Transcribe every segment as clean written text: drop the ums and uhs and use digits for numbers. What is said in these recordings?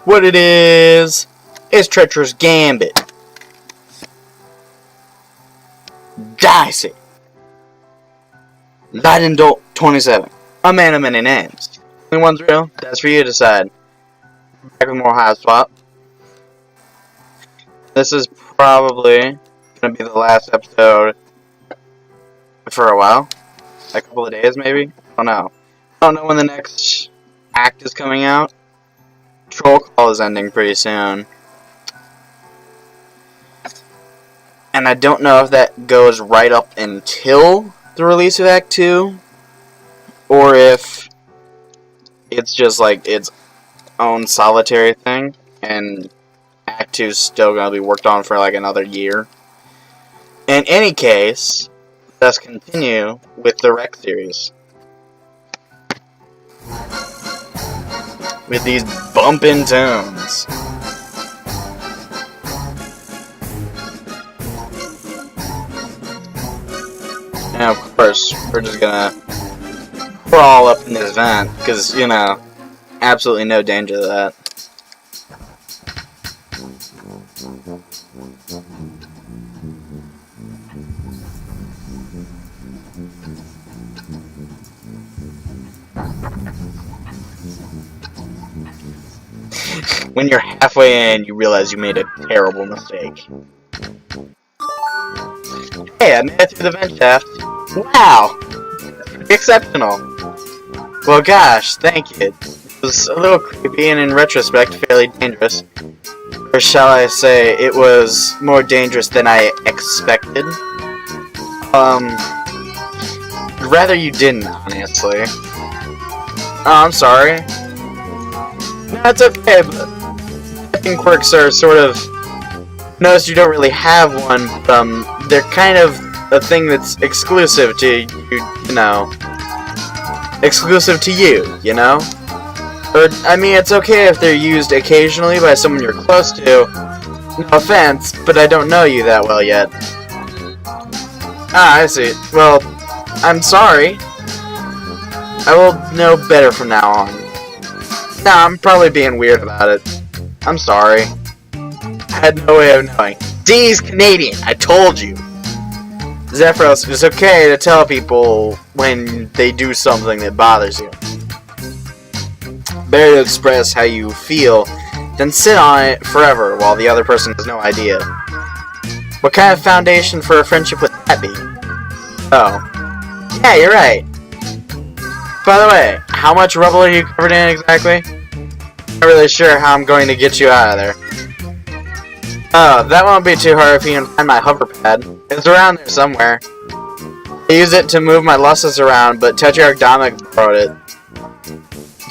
what it is Treacherous Gambit. Dice it. Lightning Dolt 27. A man of many names. Only one's real. That's for you to decide. Back with more HIVESWAP. This is probably gonna be the last episode for a while. A couple of days, maybe? I don't know. I don't know when the next act is coming out. Troll Call is ending pretty soon. And I don't know if that goes right up until the release of Act 2, or if it's just like its own solitary thing, and Act 2 is still going to be worked on for like another year. In any case, let's continue with the Rec series. With these bumpin' tunes. And of course, we're just gonna crawl up in this vent, because, you know, absolutely no danger to that. When you're halfway in, you realize you made a terrible mistake. Hey, I made it through the vent shaft. Wow! Exceptional. Well, gosh, thank you. It was a little creepy and in retrospect fairly dangerous. Or shall I say, it was more dangerous than I expected. Rather you didn't, honestly. Oh, I'm sorry. No, it's okay, but typing quirks are sort of... Notice you don't really have one, but they're kind of a thing that's exclusive to you know. Exclusive to you know? Or, I mean, it's okay if they're used occasionally by someone you're close to. No offense, but I don't know you that well yet. Ah, I see. Well, I'm sorry. I will know better from now on. Nah, I'm probably being weird about it. I'm sorry. I had no way of knowing. See, he's Canadian. I told you. Zephyros, it's okay to tell people when they do something that bothers you. Better to express how you feel than sit on it forever while the other person has no idea. What kind of foundation for a friendship would that be? Oh. Yeah, you're right. By the way, how much rubble are you covered in exactly? Not really sure how I'm going to get you out of there. Oh, that won't be too hard if you can find my hover pad. It's around there somewhere. I use it to move my lusses around, but Tetrarch Dominic borrowed it.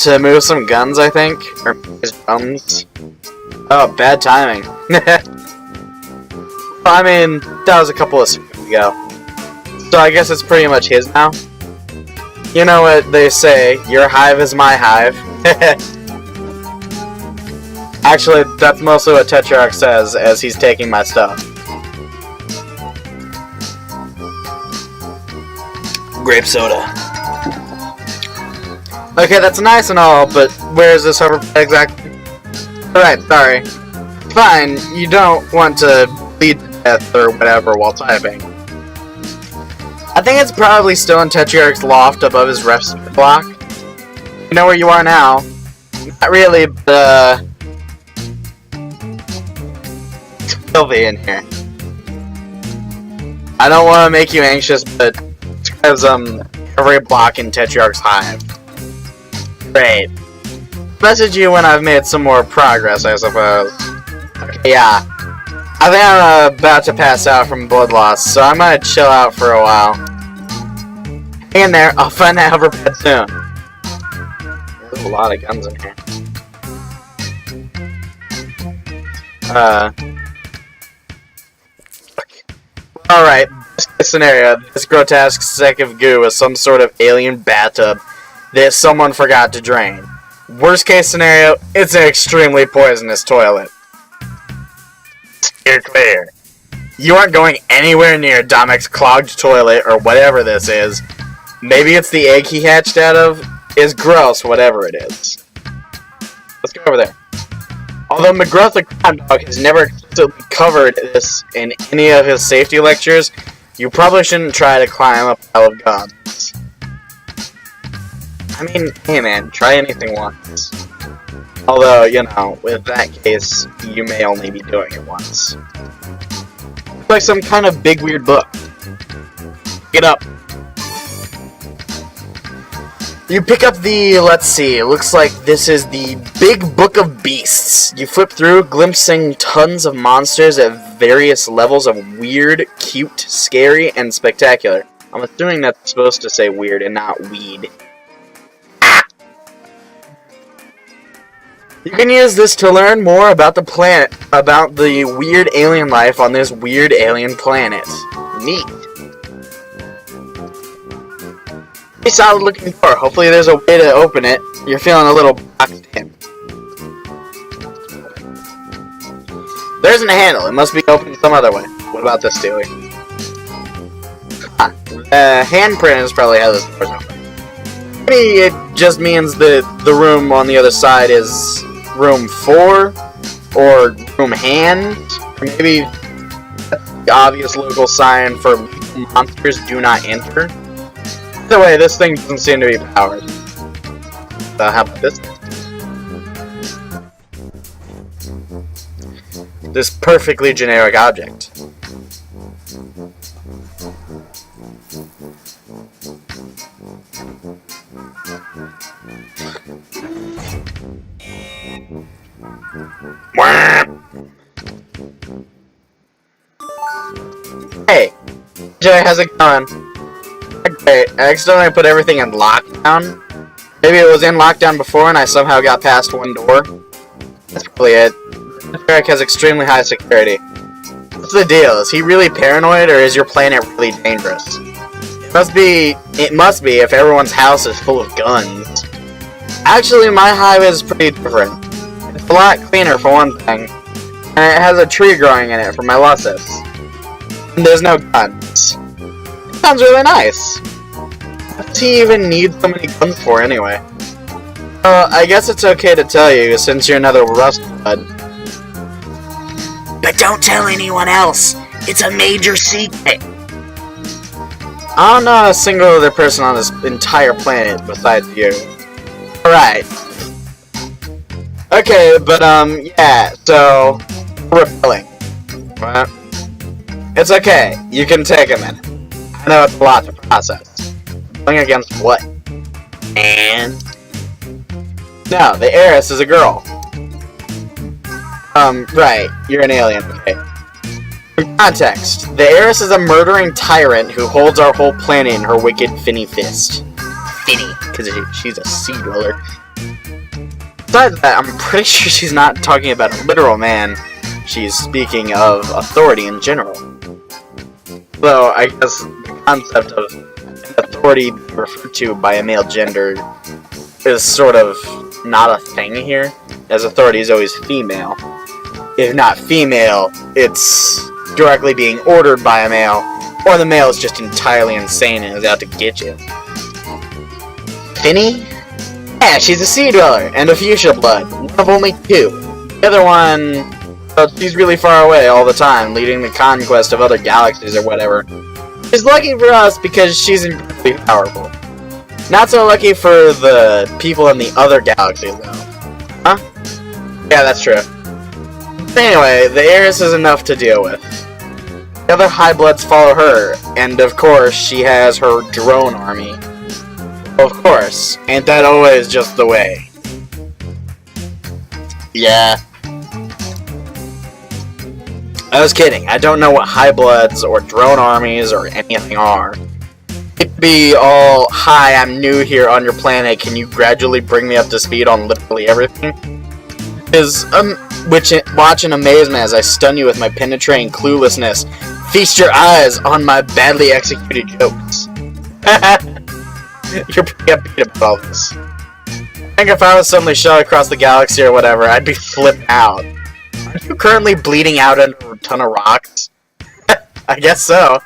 To move some guns, I think? Or his drums? Oh, bad timing. I mean, that was a couple of seconds ago. So I guess it's pretty much his now. You know what they say, your hive is my hive. Actually, that's mostly what Tetrarch says as he's taking my stuff. Grape soda. Okay, that's nice and all, but where is this hover pad exactly? Alright, sorry. Fine, you don't want to bleed to death or whatever while typing. I think it's probably still in Tetrarch's loft above his rest block. You know where you are now. Not really, but, it's filthy in here. I don't want to make you anxious, but it's because, every block in Tetrarch's hive. Great. Message you when I've made some more progress, I suppose. Okay, yeah. I think I'm about to pass out from blood loss, so I'm gonna chill out for a while. Hang in there, I'll find that hover pad soon. There's a lot of guns in here. Alright, best case scenario, this grotesque sack of goo is some sort of alien bathtub that someone forgot to drain. Worst case scenario, it's an extremely poisonous toilet. Steer clear. You aren't going anywhere near Domic's clogged toilet or whatever this is. Maybe it's the egg he hatched out of. It's gross, whatever it is. Let's go over there. Although McGruff the Crab Dog has never explicitly covered this in any of his safety lectures, you probably shouldn't try to climb a pile of guns. I mean, hey man, try anything once. Although, you know, with that case, you may only be doing it once. It's like some kind of big weird book. Get up. You pick up the, let's see, it looks like this is the Big Book of Beasts. You flip through, glimpsing tons of monsters at various levels of weird, cute, scary, and spectacular. I'm assuming that's supposed to say weird and not weed. You can use this to learn more about the planet, about the weird alien life on this weird alien planet. Neat. Pretty solid looking door. Hopefully there's a way to open it. You're feeling a little boxed in. There isn't a handle. It must be opened some other way. What about this, Stewie? Huh. Handprint is probably how this door's open. Maybe it just means that the room on the other side is room 4 or room hand. Or maybe that's the obvious local sign for monsters do not enter. Either way, this thing doesn't seem to be powered. So how about this? This perfectly generic object. Hey, Jay, how's it going? Great, I accidentally put everything in lockdown. Maybe it was in lockdown before and I somehow got past one door. That's probably it. Eric has extremely high security. What's the deal? Is he really paranoid or is your planet really dangerous? It must be if everyone's house is full of guns. Actually, my hive is pretty different. It's a lot cleaner for one thing. And it has a tree growing in it for my lusus. And there's no guns. It sounds really nice. What does he even need so many guns for anyway? I guess it's okay to tell you since you're another rust bud. But don't tell anyone else. It's a major secret. I don't know a single other person on this entire planet besides you. Alright. Okay, but, yeah, so, rebelling. Right? It's okay, you can take a minute. I know it's a lot to process. Rebelling against what? And? No, the heiress is a girl. Right, you're an alien, okay. For context, the heiress is a murdering tyrant who holds our whole planet in her wicked finny fist. Finny. Because she's a sea dweller. Besides that, I'm pretty sure she's not talking about a literal man. She's speaking of authority in general. Though, I guess the concept of authority being referred to by a male gender is sort of not a thing here, as authority is always female. If not female, it's directly being ordered by a male, or the male is just entirely insane and is out to get you. Finny? Yeah, she's a sea dweller, and a fuchsia blood, one of only 2. The other one, well, she's really far away all the time, leading the conquest of other galaxies or whatever. She's lucky for us because she's incredibly powerful. Not so lucky for the people in the other galaxies, though. Huh? Yeah, that's true. Anyway, the heiress is enough to deal with. The other high bloods follow her, and of course, she has her drone army. Of course, ain't that always just the way? Yeah. I was kidding. I don't know what high bloods or drone armies or anything are. It'd be all, hi, I'm new here on your planet, can you gradually bring me up to speed on literally everything? Watch in amazement as I stun you with my penetrating cluelessness. Feast your eyes on my badly executed jokes. You're pretty upbeat about all this. I think if I was suddenly shot across the galaxy or whatever, I'd be flipped out. Aren't you currently bleeding out under a ton of rocks? I guess so.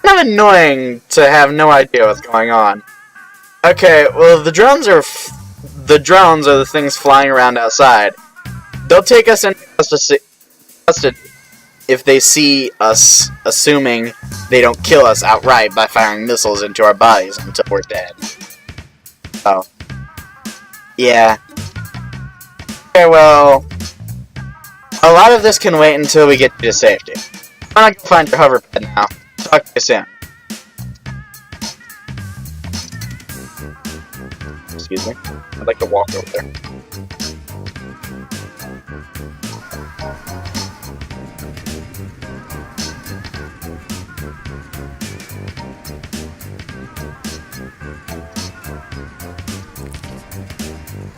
Kind of annoying to have no idea what's going on. Okay, well, the drones are the drones are the things flying around outside. They'll take us in custody if they see us, assuming they don't kill us outright by firing missiles into our bodies until we're dead. Oh. Yeah. Okay, well, a lot of this can wait until we get to safety. I'm gonna find your hoverpad now. Talk to you soon. Excuse me. I'd like to walk over there.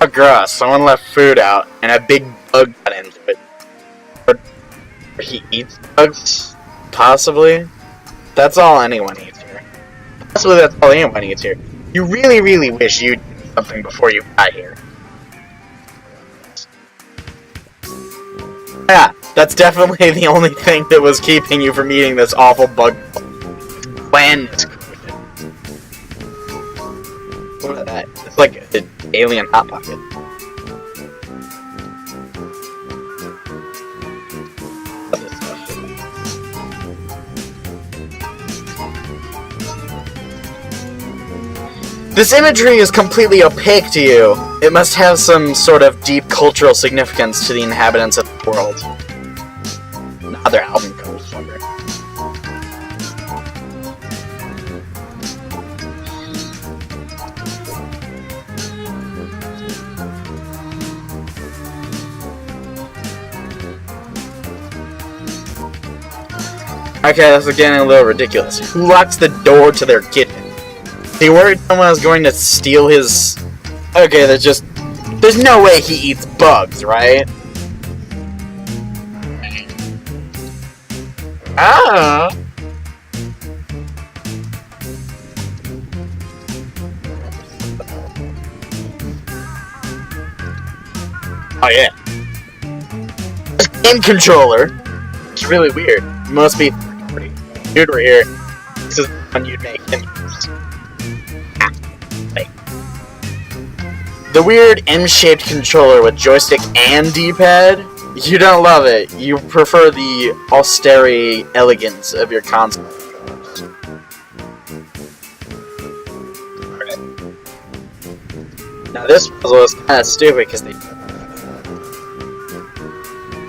Oh, gross. Someone left food out, and a big bug got into it. Or he eats bugs? Possibly? That's all anyone eats here. Possibly that's all anyone eats here. You really, really wish you'd do something before you got here. Yeah, that's definitely the only thing that was keeping you from eating this awful bug. Bland. What is that? It's like an alien hot pocket. This imagery is completely opaque to you. It must have some sort of deep cultural significance to the inhabitants of the world. Other album covers, wonder. Okay, this is getting a little ridiculous. Who locks the door to their kitchen? He worried someone was going to steal his... Okay, there's no way he eats bugs, right? Ah! Oh yeah. Game controller! It's really weird. Must be pretty weird right here. This is the one you'd make him use. The weird M-shaped controller with joystick and D-pad? You don't love it. You prefer the austere elegance of your console. Alright. Now this puzzle is kind of stupid because the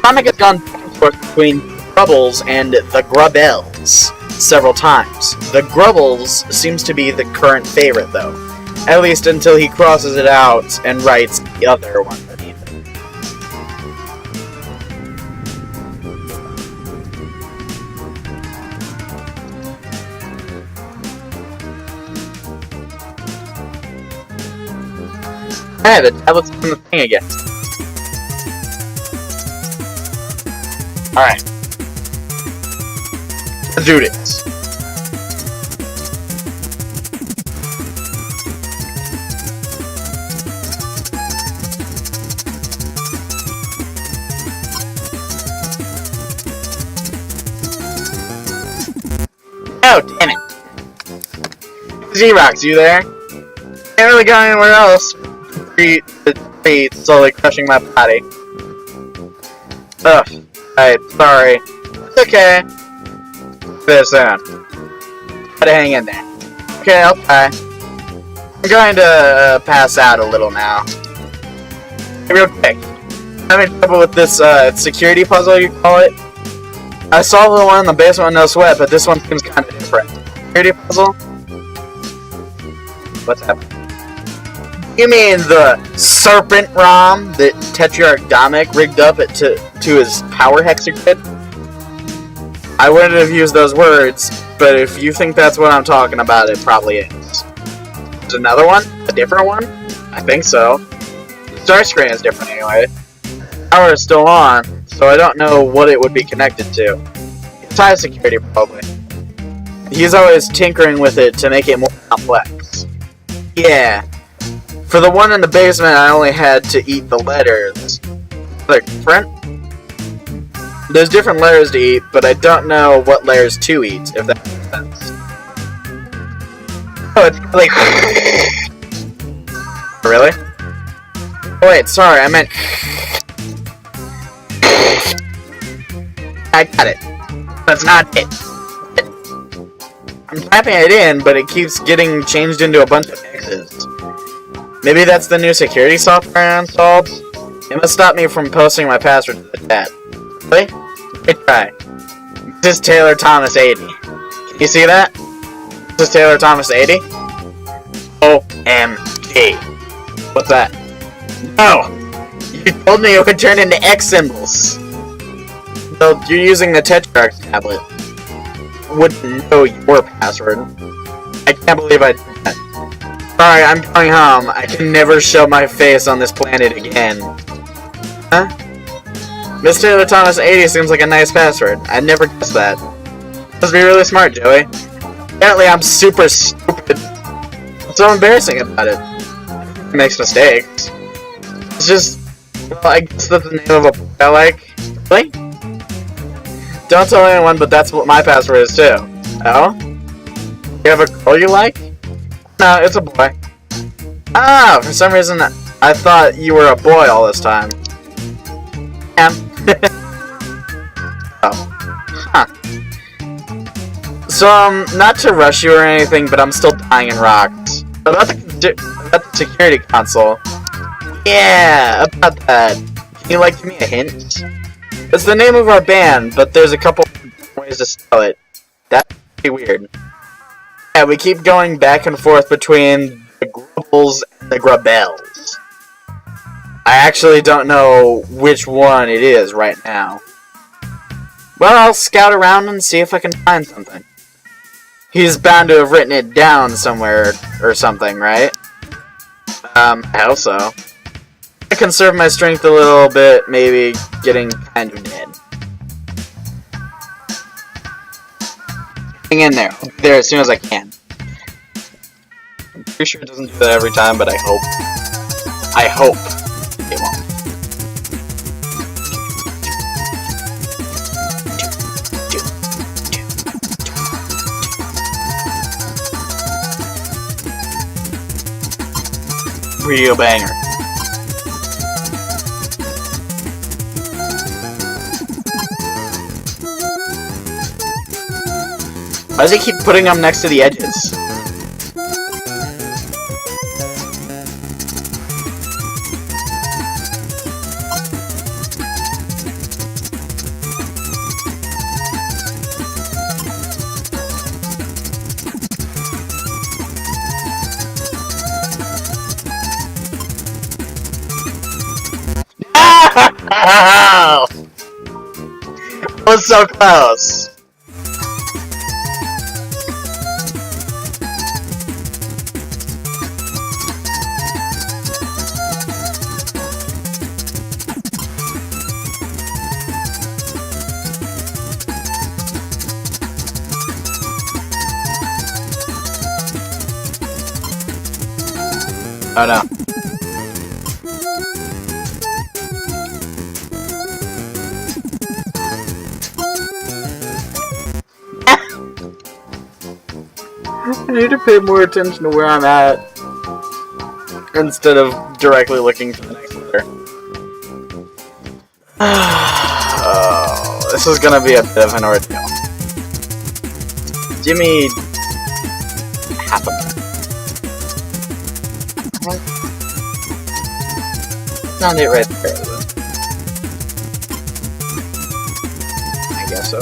comic has gone back and forth between Grubbles and the Grubbles several times. The Grubbles seems to be the current favorite though. At least until he crosses it out and writes the other one beneath it. Hey, the tablet's on the thing again. Alright. Let's do this. Oh, damn it. Z-Rox, you there? Can't really go anywhere else. The tree slowly crushing my body. Ugh. Alright, sorry. It's okay. This soon. Gotta hang in there. Okay, I'll try. I'm going to pass out a little now. Hey, real quick. I'm having trouble with this security puzzle, you call it. I saw the one in the basement with no sweat, but this one seems kind of different. Security puzzle? What's happening? You mean the Serpent ROM that Tetrarch Dominic rigged up to his power hexagrid? I wouldn't have used those words, but if you think that's what I'm talking about, it probably is. There's another one? A different one? I think so. The start screen is different anyway. The power is still on, so I don't know what it would be connected to. It's high security, probably. He's always tinkering with it to make it more complex. Yeah. For the one in the basement, I only had to eat the letters. They're different? There's different letters to eat, but I don't know what letters to eat, if that makes sense. Oh, it's like... Really? wait, sorry, I meant... I got it. That's not it. I'm typing it in, but it keeps getting changed into a bunch of X's. Maybe that's the new security software I installed? It must stop me from posting my password to the chat. Really? Let me try. This is Taylor Thomas 80. Can you see that? This is Taylor Thomas 80? OMG. What's that? No! You told me it would turn into X symbols. So you're using the Tetrarch tablet. Wouldn't know your password. I can't believe I did that. Sorry, I'm going home. I can never show my face on this planet again. Huh? Miss Taylor Thomas 80 seems like a nice password. I'd never guessed that. Must be really smart, Joey. Apparently I'm super stupid. What's so embarrassing about it? It makes mistakes. It's just... well, I guess that's the name of a book I like. Really? Don't tell anyone, but that's what my password is too. Oh? You have a girl you like? No, it's a boy. Ah, for some reason I thought you were a boy all this time. Yeah. Oh. Huh. So, not to rush you or anything, but I'm still dying in rocks. About the security console. Yeah, about that. Can you, like, give me a hint? It's the name of our band, but there's a couple ways to spell it. That's pretty weird. Yeah, we keep going back and forth between the Grubbles and the Grubels. I actually don't know which one it is right now. Well, I'll scout around and see if I can find something. He's bound to have written it down somewhere or something, right? I hope so. I conserve my strength a little bit, maybe getting kind of dead. Hang in there. I'll be there as soon as I can. I'm pretty sure it doesn't do that every time, but I hope. I hope it won't. Real banger. Why does he keep putting them next to the edges? I was so close. Oh no. I need to pay more attention to where I'm at instead of directly looking for the next letter. Oh, this is gonna be a bit of an ordeal. Give me half a minute. Found it right there. I guess so.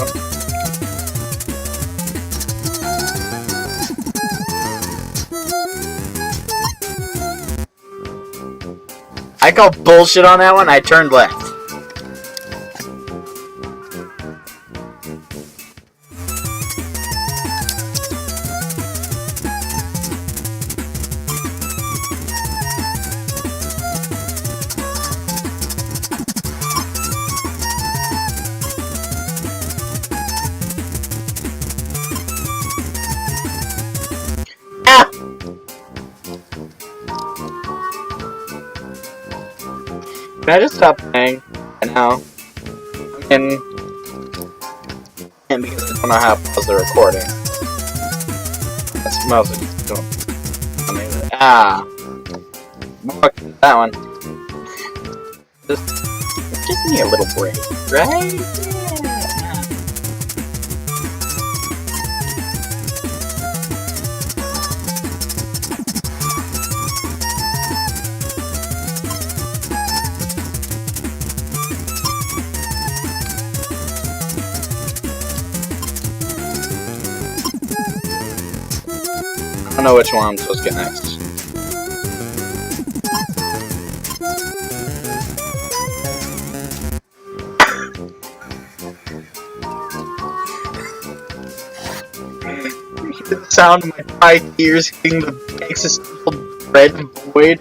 I called bullshit on that one. I turned left. Ah! Can I just stop playing right now? And because I don't know how to pause the recording. That's mostly just doing. Ah! Fuck that one. Just need a little break, right? I don't know which one I'm supposed to get next. The sound of my dry tears hitting the existential red void.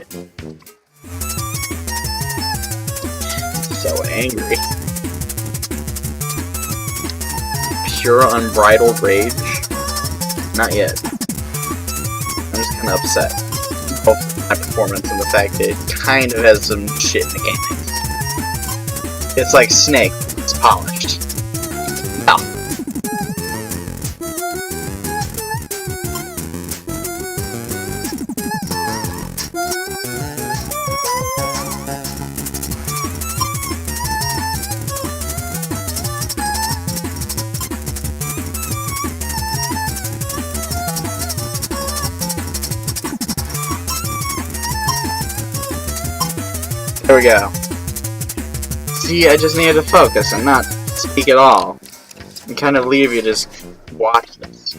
So angry. Pure unbridled rage? Not yet. I'm just kinda upset. Both my performance and the fact that it kind of has some shit mechanics. It's like Snake, it's polished. No. There we go. See, I just needed to focus and not speak at all. And kind of leave you just watch this.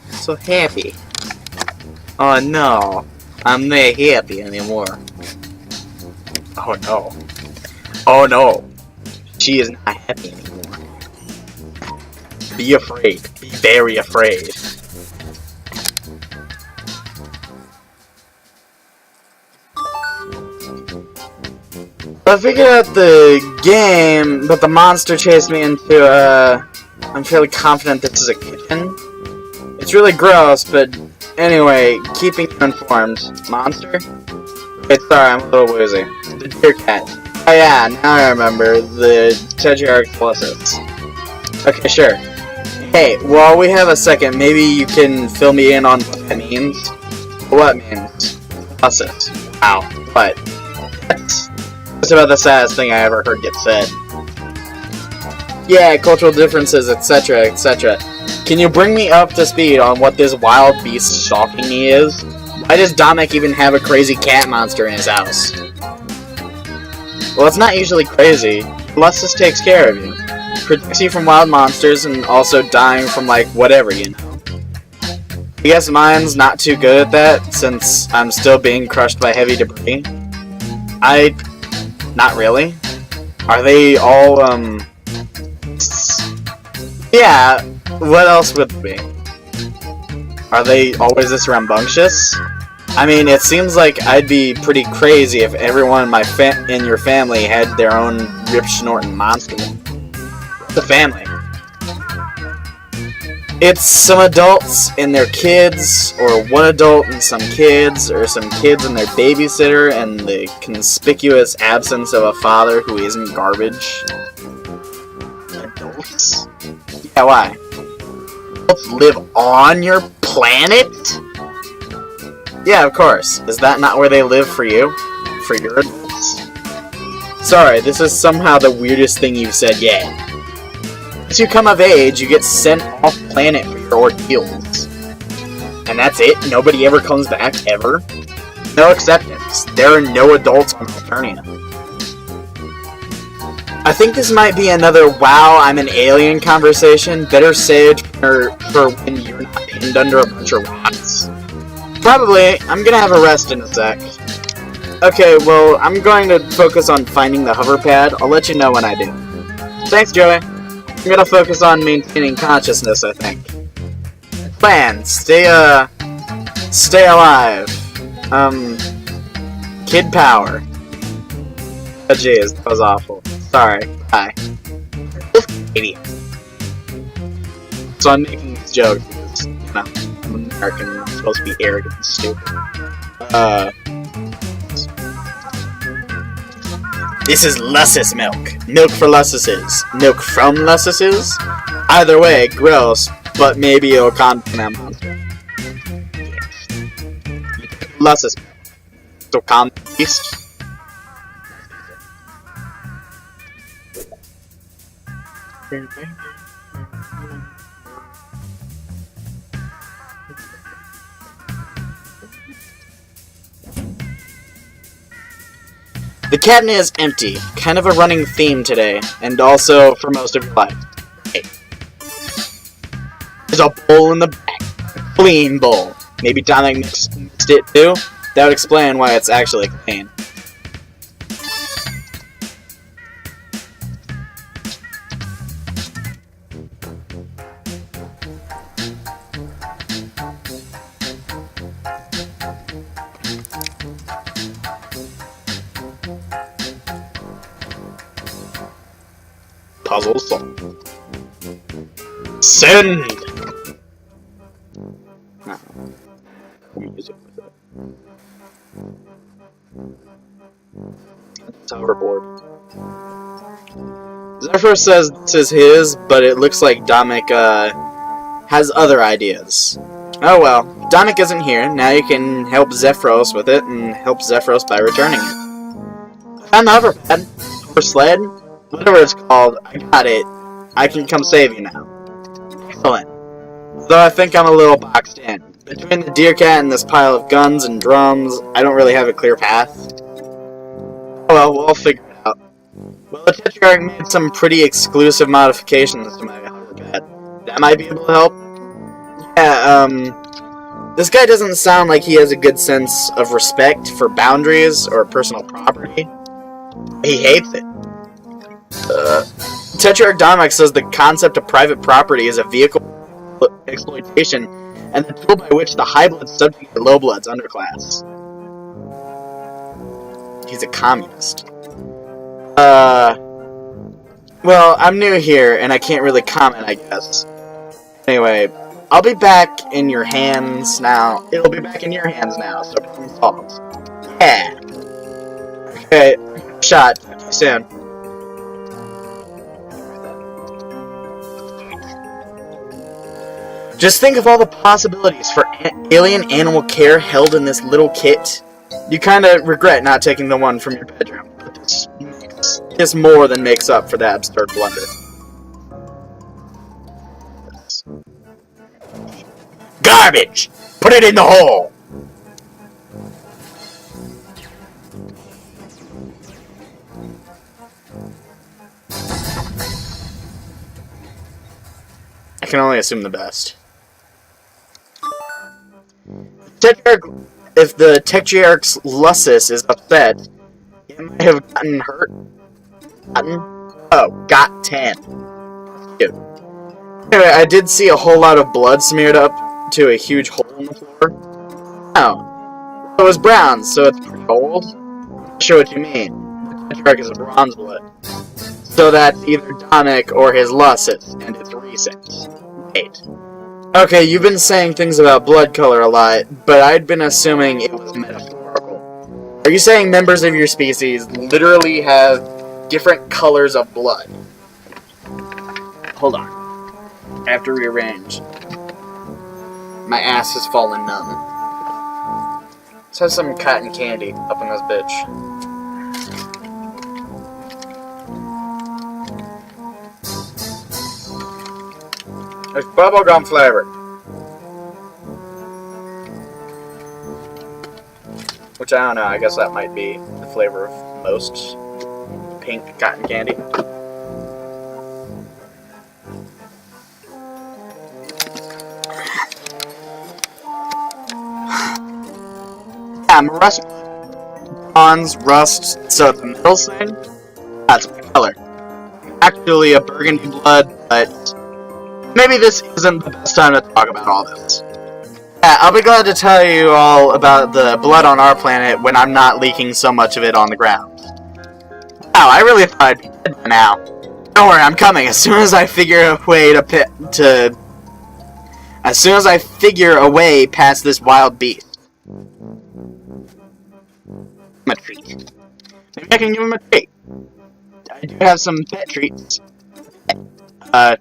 So happy. Oh no, I'm not happy anymore. Oh no. Oh no. She is not happy anymore. Be afraid. Be very afraid. I figured out the game, but the monster chased me into I'm fairly confident this is a kitchen. It's really gross, but anyway, keeping you informed. Monster? Wait, sorry, I'm a little woozy. The deer cat. Oh yeah, now I remember. The Tetrarch Colossus. Okay, sure. Hey, while we have a second, maybe you can fill me in on what that means? What means? Colossus. Wow. What? That's about the saddest thing I ever heard get said. Yeah, cultural differences, etc., etc. Can you bring me up to speed on what this wild beast stalking me is? Why does Dominic even have a crazy cat monster in his house? Well, it's not usually crazy. Colossus takes care of you. Protects you from wild monsters and also dying from, like, whatever, you know. I guess mine's not too good at that, since I'm still being crushed by heavy debris. Not really. Are they all, yeah, what else would they be? Are they always this rambunctious? I mean, it seems like I'd be pretty crazy if everyone in your family had their own rip-snorting monster. The family. It's some adults and their kids, or one adult and some kids, or some kids and their babysitter, and the conspicuous absence of a father who isn't garbage. Adults? Yeah, why? Adults live on your planet? Yeah, of course. Is that not where they live for you? For your adults? Sorry, this is somehow the weirdest thing you've said yet. Once you come of age, you get sent off planet for your ordeals. And that's it? Nobody ever comes back, ever? No acceptance. There are no adults on Eternia. I think this might be another wow, I'm an alien conversation. Better saved for when you're not pinned under a bunch of rocks. Probably. I'm gonna have a rest in a sec. Okay, well, I'm going to focus on finding the hover pad. I'll let you know when I do. Thanks, Joey. I'm gonna focus on maintaining consciousness, I think. Plan. Stay alive. Kid power. Oh jeez, that was awful. Sorry. Bye. Idiot. So I'm making this joke because, you know, I'm American and I'm supposed to be arrogant and stupid. This is Lussus milk. Milk for Lussuses. Milk from Lussuses? Either way, gross, but maybe it'll calm down that monster. Lussus milk. So calm the beast. The cabinet is empty, kind of a running theme today, and also for most of your life. Hey. There's a bowl in the back, a clean bowl. Maybe Dominic mixed it too? That would explain why it's actually clean. Puzzle solved. Send! Music with it. It's hoverboard. Zephyr says this is his, but it looks like Dominic has other ideas. Oh well, Dominic isn't here. Now you can help Zephyros with it, and help Zephyros by returning it. I found the hoverpad, or sled, whatever it's called. I got it. I can come save you now. Excellent. Though I think I'm a little boxed in. Between the deer cat and this pile of guns and drums, I don't really have a clear path. Oh well, we'll figure it out. Well, the Tetrarch made some pretty exclusive modifications to my hoverpad. That might be able to help. Yeah, this guy doesn't sound like he has a good sense of respect for boundaries or personal property. He hates it. Tetrarch Dominic says the concept of private property is a vehicle exploitation and the tool by which the high bloods subjugate the low bloods underclass. He's a communist. Well, I'm new here and I can't really comment, I guess. Anyway, I'll be back in your hands now. It'll be back in your hands now, so problem solved. Yeah. Okay, shot. Talk to you soon. Just think of all the possibilities for alien animal care held in this little kit. You kinda regret not taking the one from your bedroom, but this more than makes up for that absurd blunder. Garbage! Put it in the hole! I can only assume the best. If the Tetrarch's Lusus is upset, it might have gotten hurt. Got 10. Dude. Anyway, I did see a whole lot of blood smeared up to a huge hole in the floor. Oh. It was brown, so it's pretty old. I'm not sure what you mean. The Tetrarch is a bronze blood. So that's either Dominic or his Lusus, and it's recent. Wait. Okay, you've been saying things about blood color a lot, but I'd been assuming it was metaphorical. Are you saying members of your species literally have different colors of blood? Hold on. I have to rearrange. My ass has fallen numb. Let's have some cotton candy up in this bitch. It's bubblegum flavor. Which I don't know, I guess that might be the flavor of most pink cotton candy. Yeah, I'm rust. Bronze, rust, so the middle thing? That's my color. Actually a burgundy blood, but maybe this isn't the best time to talk about all this. Yeah, I'll be glad to tell you all about the blood on our planet when I'm not leaking so much of it on the ground. Wow, I really thought I'd be dead by now. Don't worry, I'm coming. As soon as I figure a way as soon as I figure a way past this wild beast. A treat. Maybe I can give him a treat. I do have some pet treats. I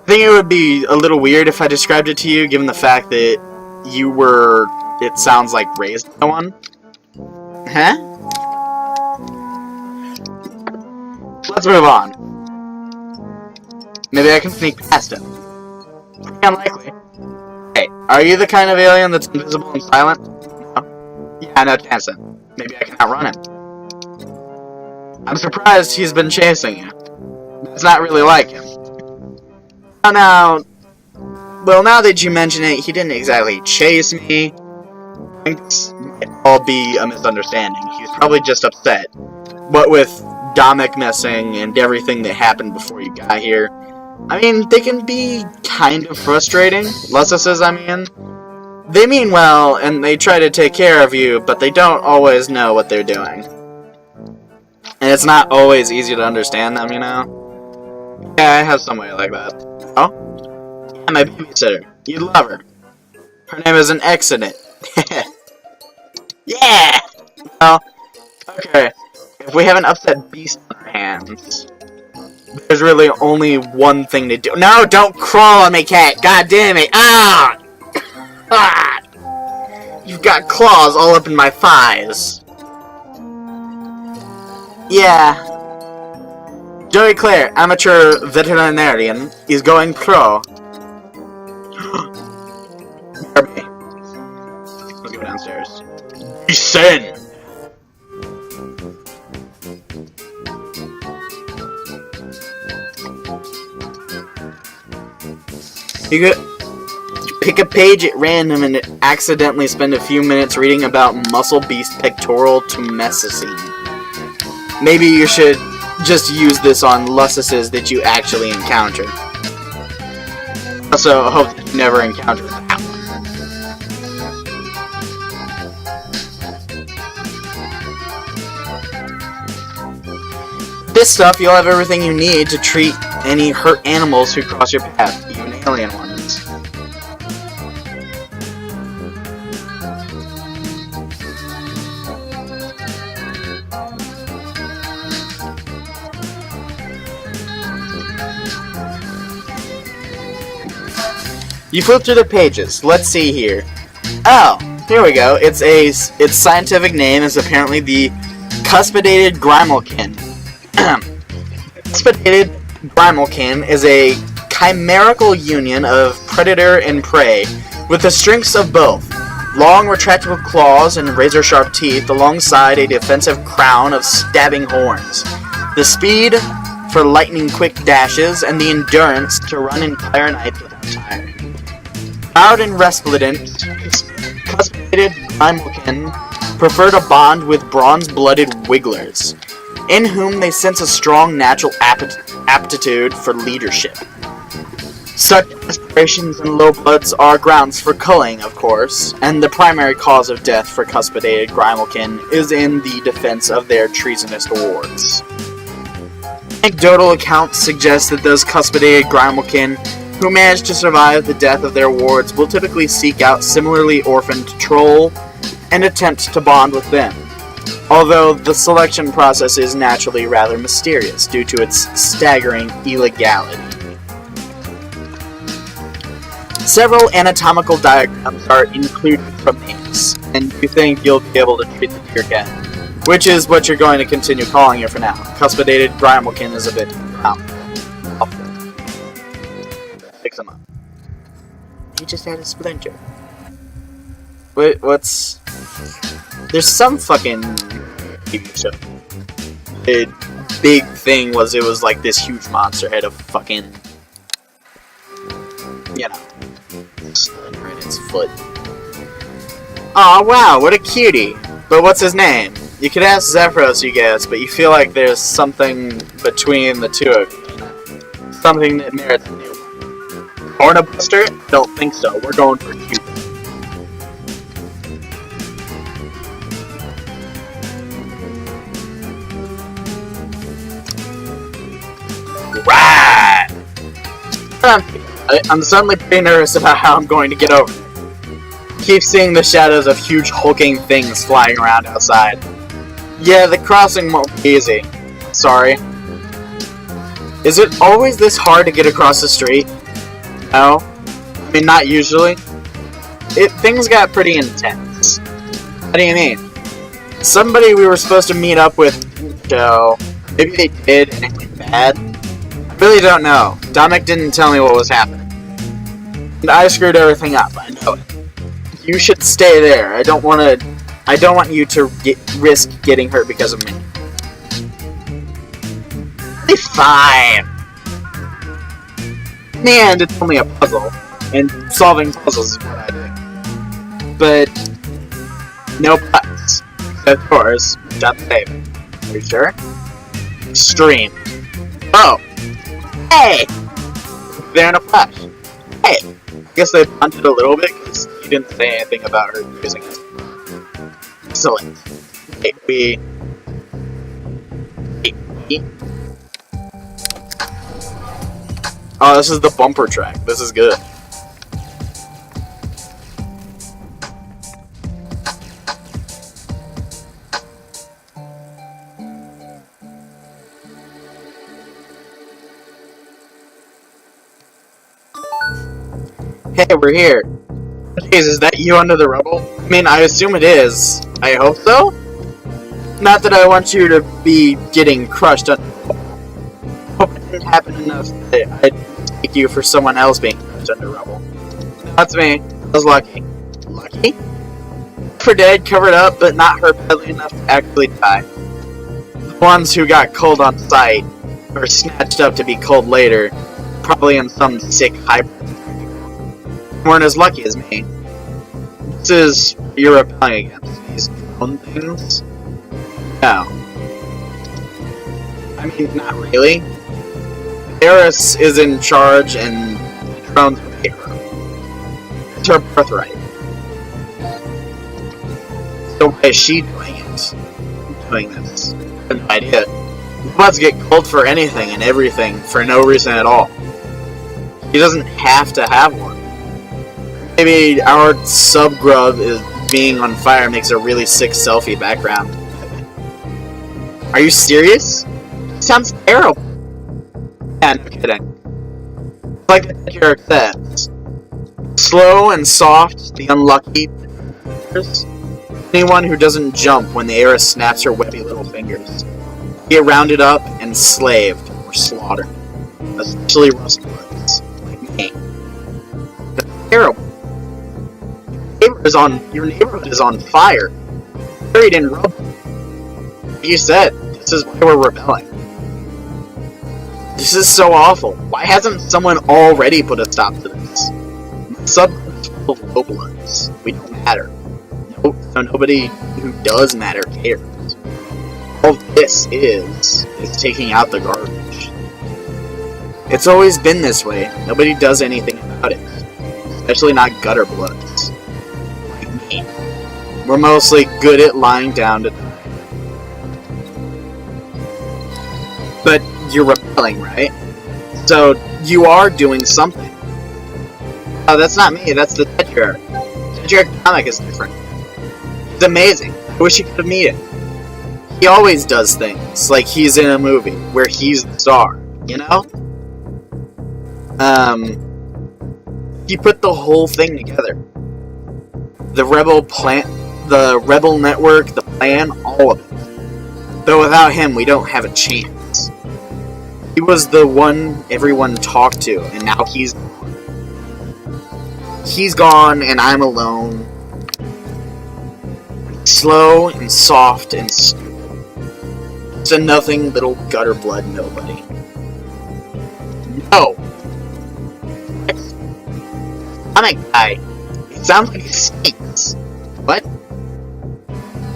think it would be a little weird if I described it to you, given the fact that you were, it sounds like, raised by one. Huh? Let's move on. Maybe I can sneak past him. Pretty unlikely. Hey, are you the kind of alien that's invisible and silent? No? Yeah, no chance then. Maybe I can outrun him. I'm surprised he's been chasing you. It's not really like him. Oh, now... Well, now that you mention it, he didn't exactly chase me. I think this might all be a misunderstanding. He's probably just upset. What with Dominic missing and everything that happened before you got here. I mean, they can be kind of frustrating. Lussa says, I mean. They mean well, and they try to take care of you, but they don't always know what they're doing. And it's not always easy to understand them, you know? Yeah, I have somebody like that. Oh? Yeah, my babysitter. You'd love her. Her name is an accident. Yeah! Well, okay. If we have an upset beast on our hands, there's really only one thing to do. No, don't crawl on me, cat! God damn it! Ah! Ah! You've got claws all up in my thighs. Yeah. Joey Clare, amateur veterinarian, is going pro. Let's go downstairs. Descend! You pick a page at random and accidentally spend a few minutes reading about muscle beast pectoral tumescence. Maybe you should just use this on lussuses that you actually encounter. Also, I hope that you never encounter that one. This stuff, you'll have everything you need to treat any hurt animals who cross your path, even alien ones. You flip through the pages. Let's see here. Oh, here we go. Its scientific name is apparently the cuspidated grimalkin. Cuspidated grimalkin is a chimerical union of predator and prey, with the strengths of both. Long retractable claws and razor-sharp teeth alongside a defensive crown of stabbing horns. The speed for lightning-quick dashes and the endurance to run entire nights without tiring. Proud and resplendent, cuspidated grimalkin prefer to bond with bronze-blooded wigglers, in whom they sense a strong natural aptitude for leadership. Such aspirations and low bloods are grounds for culling, of course, and the primary cause of death for cuspidated grimalkin is in the defense of their treasonous wards. Anecdotal accounts suggest that those cuspidated grimalkin who manage to survive the death of their wards will typically seek out similarly orphaned troll and attempt to bond with them, although the selection process is naturally rather mysterious due to its staggering illegality. Several anatomical diagrams are included from these, and you think you'll be able to treat the deer cat, which is what you're going to continue calling it for now. Cuspidated grimalkin is a bit round. Fix him up. He just had a splinter. Wait, what's... There's some fucking TV show. The big thing was it was like this huge monster had a fucking... You know... splinter in its foot. Aw, wow, what a cutie. But what's his name? You could ask Zephyros, you guess, but you feel like there's something between the two of you. Something that merits a new one. Cornabuster? Don't think so. We're going for Cupid. Right! I'm suddenly pretty nervous about how I'm going to get over it. Keep seeing the shadows of huge hulking things flying around outside. Yeah, the crossing won't be easy. Sorry. Is it always this hard to get across the street? No. I mean, not usually. Things got pretty intense. What do you mean? Somebody we were supposed to meet up with, Joe. Maybe they did and it went bad. Really don't know. Dominic didn't tell me what was happening. And I screwed everything up, I know it. You should stay there. I don't want you to risk getting hurt because of me. It's fine. And it's only a puzzle. And solving puzzles is what I do. But no buts. Of course, just saving. Are you sure? Extreme. Oh! Hey! They're in a flash. Hey! I guess they punted a little bit because you didn't say anything about her using it. Excellent. Hey, we... Oh, this is the bumper track. This is good. Hey, we're here. Jeez, is that you under the rubble? I mean, I assume it is. I hope so? Not that I want you to be getting crushed under rubble. Hope it didn't happen enough that I'd take you for someone else being crushed under rubble. That's me. I was lucky. Lucky? For dead, covered up, but not hurt badly enough to actually die. The ones who got cold on sight, or snatched up to be cold later, probably in some sick hybrid, weren't as lucky as me. This is what you're rebelling against, these known things? No. I mean, not really. Eris is in charge and the drones obey her. It's her birthright. So why is she doing it? Doing this? I have no idea. Robots get cold for anything and everything for no reason at all. He doesn't have to have one. Maybe our sub-grub is being on fire makes a really sick selfie background. Are you serious? It sounds terrible. Yeah, no kidding. Like the character says. Slow and soft, the unlucky. Anyone who doesn't jump when the Eris snaps her webby little fingers. Get rounded up and slaved or slaughtered. Especially rustbloods, like me. That's terrible. Your neighborhood is on fire. Buried in rubble. You said, this is why we're rebelling. This is so awful. Why hasn't someone already put a stop to this? My sub-group is full of low-bloods. We don't matter. No, so nobody who does matter cares. All this is taking out the garbage. It's always been this way. Nobody does anything about it. Especially not gutter bloods. Like me. We're mostly good at lying down to die. But you're rebelling, right? So you are doing something. Oh, that's not me, that's the Tetrarch. Tetrarch comic is different. It's amazing. I wish you could have met it. He always does things, like he's in a movie, where he's the star, you know? He put the whole thing together. The Rebel Network, the plan, all of it. Though without him, we don't have a chance. He was the one everyone talked to, and now he's gone. He's gone, and I'm alone. Slow and soft and stupid. It's a nothing little gutter blood nobody. No! Comic guy. It sounds like he stinks. What?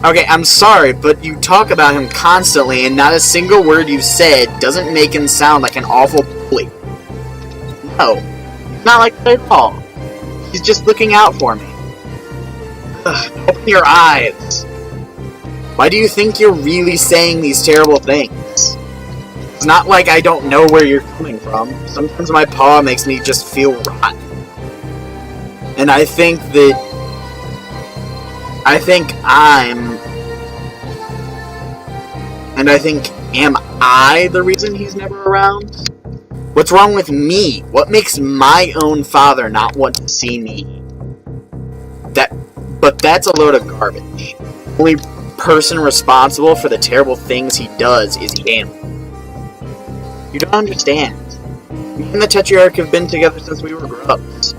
Okay, I'm sorry, but you talk about him constantly, and not a single word you've said doesn't make him sound like an awful bully. No, not like that at all. He's just looking out for me. Ugh, open your eyes. Why do you think you're really saying these terrible things? It's not like I don't know where you're coming from. Sometimes my paw makes me just feel rotten. And I think am I the reason he's never around? What's wrong with me? What makes my own father not want to see me? But that's a load of garbage. The only person responsible for the terrible things he does is him. You don't understand. Me and the Tetrarch have been together since we were grubs.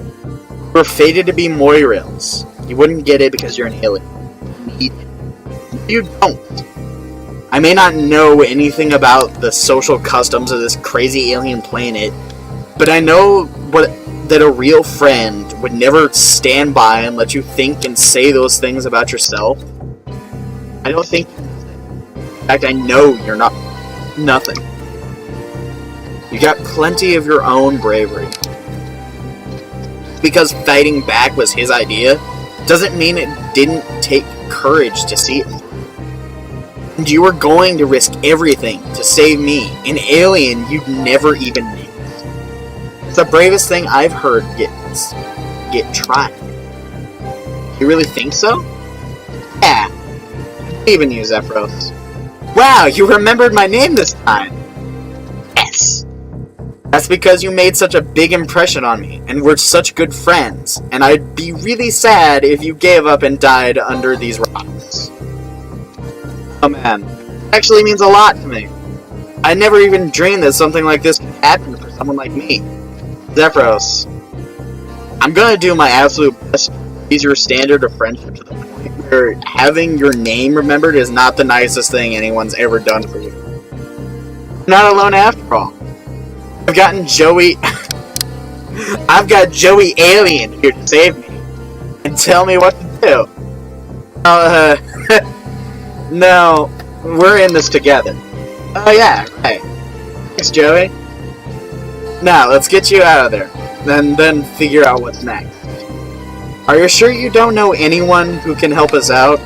We're fated to be Moirils. You wouldn't get it because you're an alien. You don't. I may not know anything about the social customs of this crazy alien planet, but I know that a real friend would never stand by and let you think and say those things about yourself. I don't think... In fact, I know you're not nothing. You got plenty of your own bravery. Because fighting back was his idea, doesn't mean it didn't take courage to see it. And you were going to risk everything to save me, an alien you'd never even knew. It's the bravest thing I've heard get tried. You really think so? Yeah. I believe in you, Zephyros. Wow, you remembered my name this time! Yes! That's because you made such a big impression on me, and we're such good friends, and I'd be really sad if you gave up and died under these rocks. Oh man, it actually means a lot to me. I never even dreamed that something like this could happen for someone like me. Zephyros, I'm gonna do my absolute best to raise your standard of friendship to the point where having your name remembered is not the nicest thing anyone's ever done for you. I'm not alone after all. I've gotten Joey... I've got Joey Alien here to save me. And tell me what to do. No, we're in this together. Oh yeah, right. Thanks, Joey. Now, let's get you out of there. And then figure out what's next. Are you sure you don't know anyone who can help us out?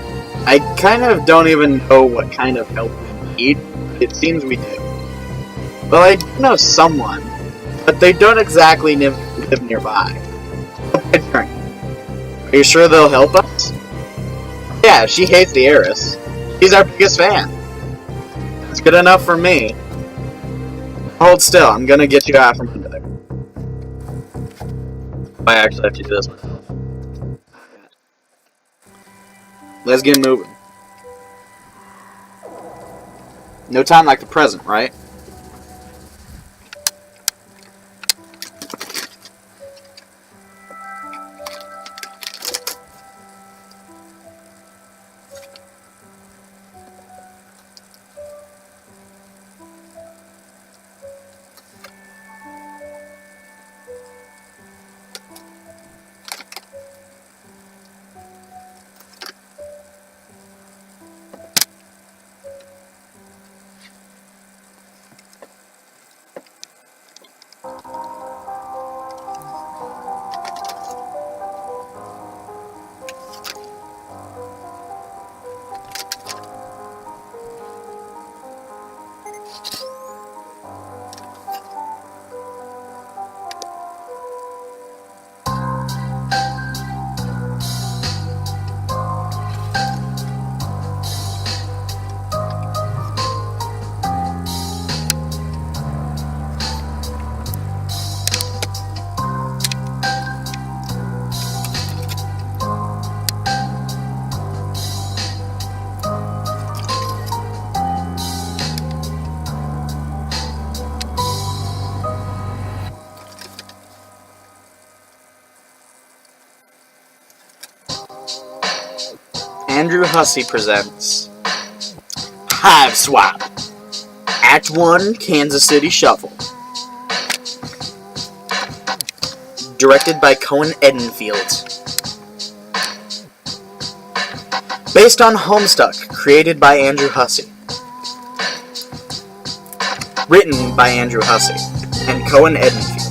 I kind of don't even know what kind of help we need, but it seems we do. Well, I do know someone, but they don't exactly live nearby. Are you sure they'll help us? Yeah, she hates the heiress. She's our biggest fan. That's good enough for me. Hold still, I'm gonna get you out from under there. I actually have to do this myself. Let's get moving. No time like the present, right? Andrew Hussey presents HIVESWAP, Act 1, Kansas City Shuffle. Directed by Cohen Edenfield. Based on HOMESTUCK, created by Andrew Hussey. Written by Andrew Hussey and Cohen Edenfield.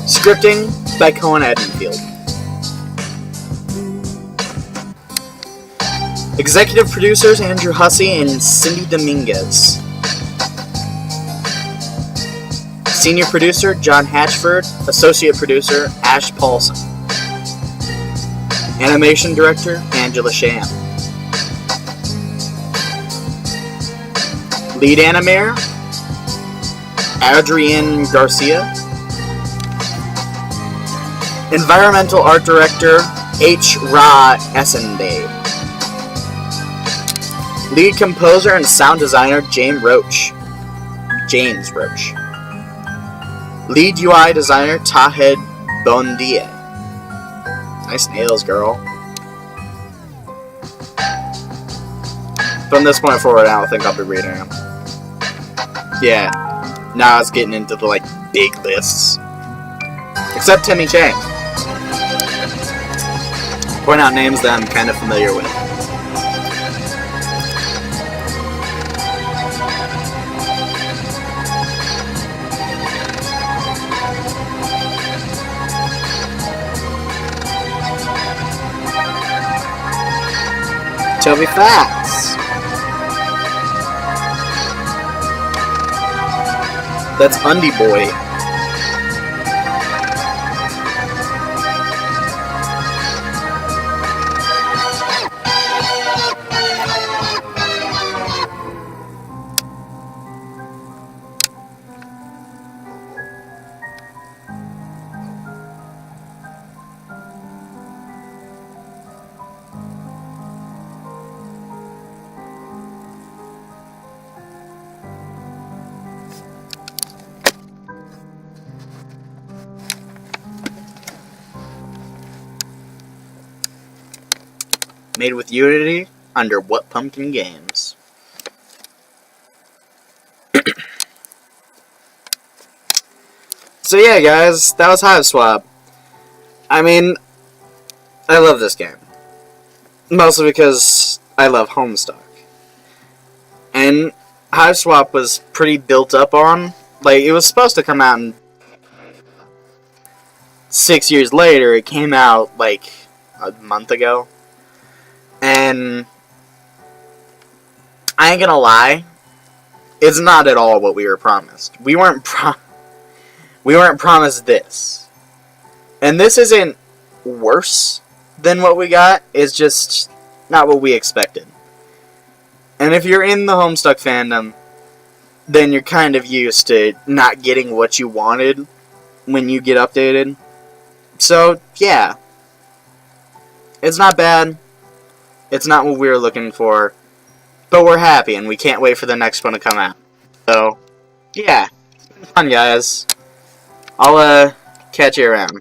Scripting by Cohen Edenfield. Executive producers Andrew Hussey and Cindy Dominguez. Senior producer John Hatchford. Associate producer Ash Paulson. Animation director Angela Sham. Lead animator Adrienne Garcia. Environmental art director H. Ra Essenday. Lead composer and sound designer James Roach. James Roach. Lead UI designer Tahed Bondia. Nice nails, girl. From this point forward, I don't think I'll be reading them. Yeah, now it's getting into the, like, big lists. Except Timmy Chang. Point out names that I'm kind of familiar with. Toby Facts. That's Undie Boy. Made with Unity under What Pumpkin Games. So yeah, guys, that was HIVESWAP. I mean, I love this game. Mostly because I love Homestuck. And HIVESWAP was pretty built up on. Like, it was supposed to come out in 6 years later. It came out, like, a month ago. And I ain't gonna lie, it's not at all what we were promised. We weren't promised this. And this isn't worse than what we got, it's just not what we expected. And if you're in the Homestuck fandom, then you're kind of used to not getting what you wanted when you get updated. So, yeah. It's not bad. It's not what we were looking for, but we're happy, and we can't wait for the next one to come out. So, yeah, it's been fun, guys. I'll catch you around.